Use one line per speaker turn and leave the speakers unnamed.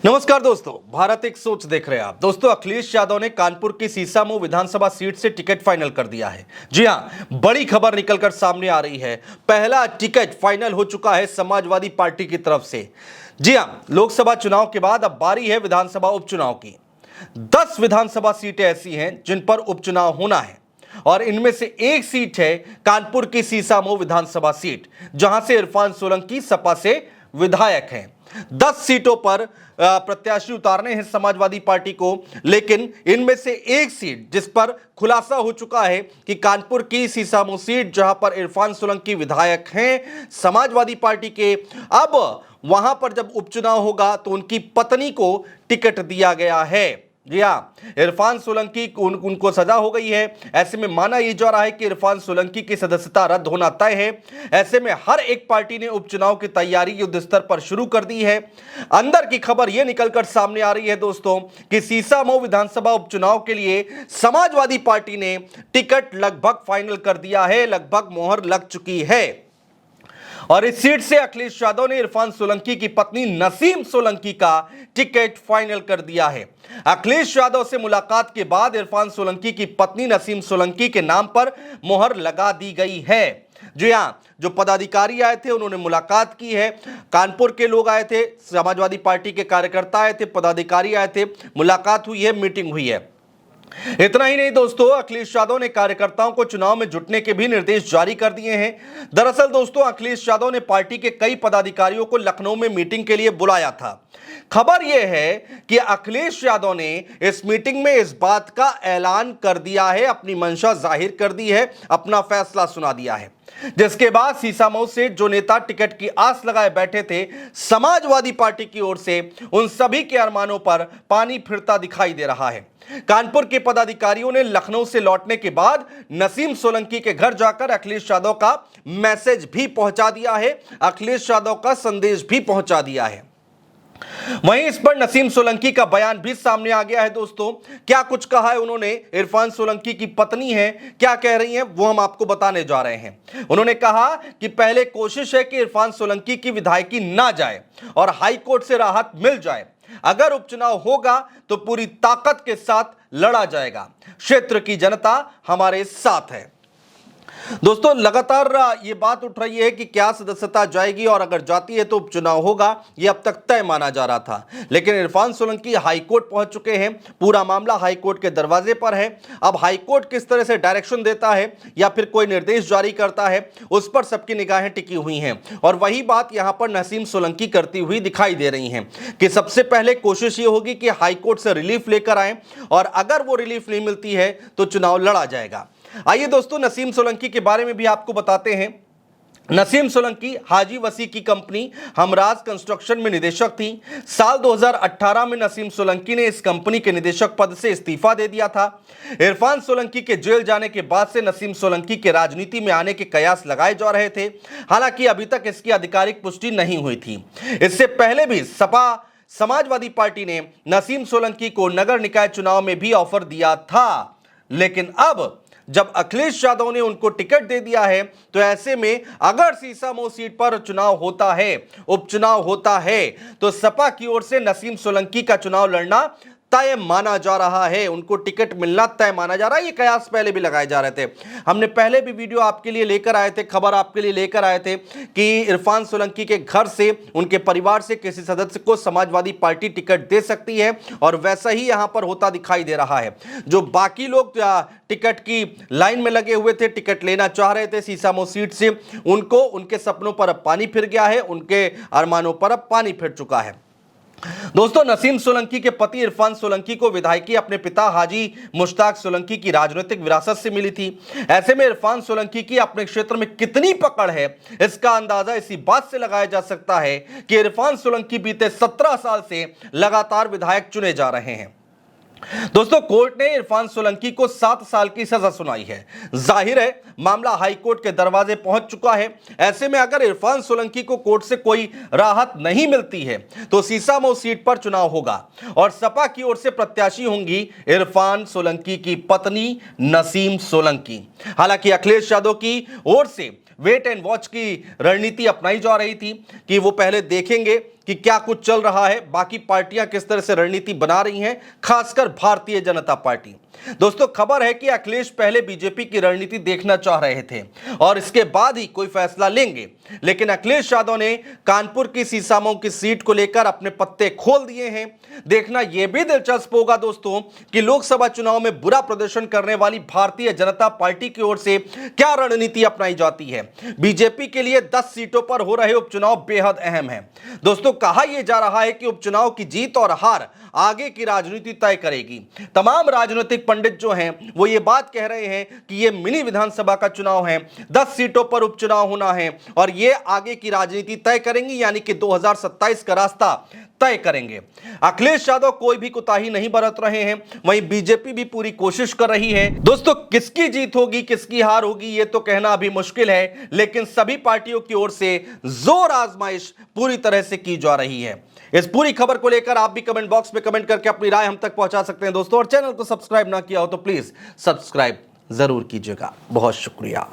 नमस्कार दोस्तों, भारत एक सोच देख रहे हैं आप। दोस्तों, अखिलेश यादव ने कानपुर की सीसामऊ विधानसभा सीट से टिकट फाइनल कर दिया है। जी हां, बड़ी खबर निकलकर सामने आ रही है। पहला टिकट फाइनल हो चुका है समाजवादी पार्टी की तरफ से। जी हां, लोकसभा चुनाव के बाद अब बारी है विधानसभा उपचुनाव की। 10 विधानसभा सीटें ऐसी हैं जिन पर उपचुनाव होना है और इनमें से एक सीट है कानपुर की सीसामऊ विधानसभा सीट, जहां से इरफान सोलंकी सपा से विधायक हैं। 10 सीटों पर प्रत्याशी उतारने हैं समाजवादी पार्टी को, लेकिन इनमें से एक सीट जिस पर खुलासा हो चुका है कि कानपुर की सीसामऊ सीट, जहां पर इरफान सोलंकी विधायक हैं समाजवादी पार्टी के, अब वहां पर जब उपचुनाव होगा तो उनकी पत्नी को टिकट दिया गया है। जी हाँ, इरफान सोलंकी उनको सजा हो गई है। ऐसे में माना यह जा रहा है कि इरफान सोलंकी की सदस्यता रद्द होना तय है। ऐसे में हर एक पार्टी ने उपचुनाव की तैयारी युद्ध स्तर पर शुरू कर दी है। अंदर की खबर यह निकलकर सामने आ रही है दोस्तों कि सीसामऊ विधानसभा उपचुनाव के लिए समाजवादी पार्टी ने टिकट लगभग फाइनल कर दिया है, लगभग मोहर लग चुकी है। और इस सीट से अखिलेश यादव ने इरफान सोलंकी की पत्नी नसीम सोलंकी का टिकट फाइनल कर दिया है। अखिलेश यादव से मुलाकात के बाद इरफान सोलंकी की पत्नी नसीम सोलंकी के नाम पर मोहर लगा दी गई है। जी हां, जो पदाधिकारी आए थे उन्होंने मुलाकात की है। कानपुर के लोग आए थे, समाजवादी पार्टी के कार्यकर्ता आए थे, पदाधिकारी आए थे, मुलाकात हुई है, मीटिंग हुई है। इतना ही नहीं दोस्तों, अखिलेश यादव ने कार्यकर्ताओं को चुनाव में जुटने के भी निर्देश जारी कर दिए हैं। दरअसल दोस्तों, अखिलेश यादव ने पार्टी के कई पदाधिकारियों को लखनऊ में मीटिंग के लिए बुलाया था। खबर यह है कि अखिलेश यादव ने इस मीटिंग में इस बात का ऐलान कर दिया है, अपनी मंशा जाहिर कर दी है, अपना फैसला सुना दिया है, जिसके बाद सीसामऊ से जो नेता टिकट की आस लगाए बैठे थे समाजवादी पार्टी की ओर से, उन सभी के अरमानों पर पानी फिरता दिखाई दे रहा है। कानपुर के पदाधिकारियों ने लखनऊ से लौटने के बाद नसीम सोलंकी के घर जाकर अखिलेश यादव का मैसेज भी पहुंचा दिया है, अखिलेश यादव का संदेश भी पहुंचा दिया है। वहीं इस पर नसीम सोलंकी का बयान भी सामने आ गया है दोस्तों। क्या कुछ कहा है उन्होंने, इरफान सोलंकी की पत्नी है, क्या कह रही हैं, वो हम आपको बताने जा रहे हैं। उन्होंने कहा कि पहले कोशिश है कि इरफान सोलंकी की विधायकी ना जाए और हाई कोर्ट से राहत मिल जाए। अगर उपचुनाव होगा तो पूरी ताकत के साथ लड़ा जाएगा। क्षेत्र की जनता हमारे साथ है। दोस्तों, लगातार ये बात उठ रही है कि क्या सदस्यता जाएगी और अगर जाती है तो उपचुनाव होगा, ये अब तक तय माना जा रहा था। लेकिन इरफान सोलंकी हाईकोर्ट पहुंच चुके हैं, पूरा मामला हाईकोर्ट के दरवाजे पर है। अब हाईकोर्ट किस तरह से डायरेक्शन देता है या फिर कोई निर्देश जारी करता है, उस पर सबकी निगाहें टिकी हुई हैं। और वही बात यहां पर नसीम सोलंकी करती हुई दिखाई दे रही हैं कि सबसे पहले कोशिश ये होगी कि हाईकोर्ट से रिलीफ लेकर आए और अगर वो रिलीफ नहीं मिलती है तो चुनाव लड़ा जाएगा। आइए दोस्तों, नसीम सोलंकी के बारे में भी आपको बताते हैं। नसीम सोलंकी हाजी वसी की कंपनी हमराज कंस्ट्रक्शन में निदेशक थी। साल 2018 में नसीम सोलंकी ने इस कंपनी के निदेशक पद से इस्तीफा दे दिया था। इरफान सोलंकी के जेल जाने के बाद से नसीम सोलंकी के राजनीति में आने के कयास लगाए जा रहे थे। हालांकि अभी तक इसकी आधिकारिक पुष्टि नहीं हुई थी। इससे पहले भी सपा समाजवादी पार्टी ने नसीम सोलंकी को नगर निकाय चुनाव में भी ऑफर दिया था, लेकिन अब जब अखिलेश यादव ने उनको टिकट दे दिया है तो ऐसे में अगर सीसामऊ सीट पर चुनाव होता है, उपचुनाव होता है, तो सपा की ओर से नसीम सोलंकी का चुनाव लड़ना तय माना जा रहा है, उनको टिकट मिलना तय माना जा रहा है। ये कयास पहले भी लगाए जा रहे थे, हमने पहले भी वीडियो आपके लिए लेकर आए थे, खबर आपके लिए लेकर आए थे कि इरफान सोलंकी के घर से, उनके परिवार से किसी सदस्य को समाजवादी पार्टी टिकट दे सकती है और वैसा ही यहां पर होता दिखाई दे रहा है। जो बाकी लोग टिकट की लाइन में लगे हुए थे, टिकट लेना चाह रहे थे सीसामऊ सीट से, उनको उनके सपनों पर अब पानी फिर गया है, उनके अरमानों पर अब पानी फिर चुका है। दोस्तों, नसीम सोलंकी के पति इरफान सोलंकी को विधायकी अपने पिता हाजी मुश्ताक सोलंकी की राजनीतिक विरासत से मिली थी। ऐसे में इरफान सोलंकी की अपने क्षेत्र में कितनी पकड़ है, इसका अंदाजा इसी बात से लगाया जा सकता है कि इरफान सोलंकी बीते 17 साल से लगातार विधायक चुने जा रहे हैं। दोस्तों, कोर्ट ने इरफान सोलंकी को 7 साल की सजा सुनाई है। जाहिर है मामला हाईकोर्ट के दरवाजे पहुंच चुका है। ऐसे में अगर इरफान सोलंकी को कोर्ट से कोई राहत नहीं मिलती है तो सीसामऊ सीट पर चुनाव होगा और सपा की ओर से प्रत्याशी होंगी इरफान सोलंकी की पत्नी नसीम सोलंकी। हालांकि अखिलेश यादव की ओर से वेट एंड वॉच की रणनीति अपनाई जा रही थी कि वो पहले देखेंगे कि क्या कुछ चल रहा है, बाकी पार्टियां किस तरह से रणनीति बना रही हैं, खासकर भारतीय जनता पार्टी। दोस्तों, खबर है कि अखिलेश पहले बीजेपी की रणनीति देखना चाह रहे थे और इसके बाद ही कोई फैसला लेंगे, लेकिन अखिलेश यादव ने कानपुर की सीसामऊ की सीट को लेकर अपने पत्ते खोल दिए हैं। देखना यह भी दिलचस्प होगा दोस्तों कि लोकसभा चुनाव में बुरा प्रदर्शन करने वाली भारतीय जनता पार्टी की ओर से क्या रणनीति अपनाई जाती है। बीजेपी के लिए 10 सीटों पर हो रहे उपचुनाव बेहद अहम है दोस्तों। कहा यह जा रहा है कि उपचुनाव की जीत और हार आगे की राजनीति तय करेगी। तमाम राजनीतिक पंडित जो हैं वो ये बात कह रहे हैं कि ये मिनी विधानसभा का चुनाव है, 10 सीटों पर उपचुनाव होना है और ये आगे की राजनीति तय करेंगी, यानी कि 2027 का रास्ता तय करेंगे। अखिलेश यादव कोई भी कोताही नहीं बरत रहे हैं, वहीं बीजेपी भी पूरी कोशिश कर रही है। दोस्तों, किसकी जीत होगी किसकी हार होगी ये तो कहना अभी मुश्किल है, लेकिन सभी पार्टियों की ओर से जोर आजमाइश पूरी तरह से की जा रही है। इस पूरी खबर को लेकर आप भी कमेंट बॉक्स में कमेंट करके अपनी राय हम तक पहुंचा सकते हैं दोस्तों। और चैनल को सब्सक्राइब ना किया हो तो प्लीज सब्सक्राइब जरूर कीजिएगा। बहुत शुक्रिया।